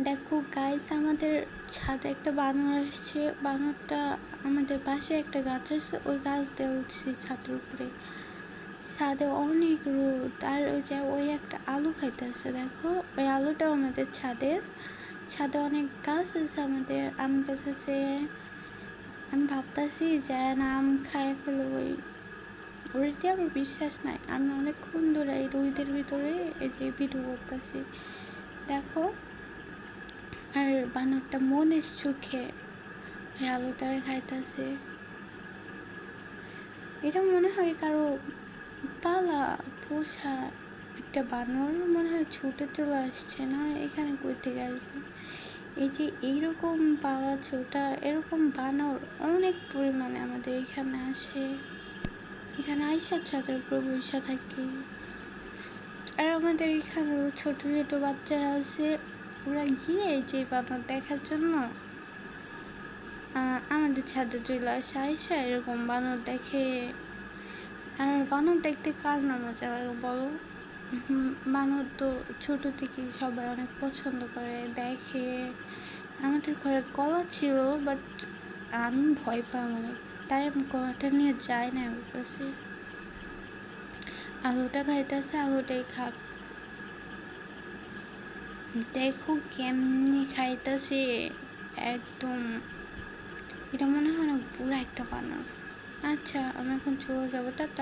দেখো গাইস, আমাদের ছাদে একটা বানর আসছে। বানরটা আমাদের পাশে একটা গাছ আছে, ওই গাছ দিয়ে উঠছে ছাদের উপরে। ছাদে অনেক রোদ, আর ওই একটা আলু খাইতেছে। দেখো, ওই আলুটাও আমাদের ছাদে অনেক গাছ আছে, আমাদের আম গাছ আছে। আমি ভাবতেছি যে না আম খাই ফেলে ওর যে আমার বিশ্বাস নাই। আমি অনেকক্ষণ ধরে এই রোদের ভিতরে এই যে ভিডিও করতেছি, দেখো। আর বানরটা মনের সুখে ওই আলুটারে খাইতেছে। এটা মনে হয় কারো পালা পোষা একটা বানর, মনে হয় ছুটে চলে আসছে। না এখানে কই থেকে আসবে? এই যে এইরকম পালা ছোটা এরকম বানর অনেক পরিমাণে আমাদের এখানে আসে। এখানে আইসা ছাদের উপর বসে থাকি। আর আমাদের এখানেও ছোট ছোট বাচ্চারা আছে, ওরা গিয়ে এই যে বানর দেখার জন্য আমাদের ছাদে চলে আসে। আইসা এরকম বানর দেখে। আর বানর দেখতে কার না মজা লাগে বলো? বানর তো ছোট থেকেই সবাই অনেক পছন্দ করে, দেখে। আমাদের ঘরে কলা ছিল, বাট আমি ভয় পাই অনেক, তাই আমি কলাটা নিয়ে যাই না ওর কাছে। আলুটা খাইতেছে, আলুটাই খাক। দেখো কেমনি খাইতেছে একদম। এটা মনে হয় না পুরো একটা বানর। আচ্ছা, আমি এখন চলে যাবো, টাটা।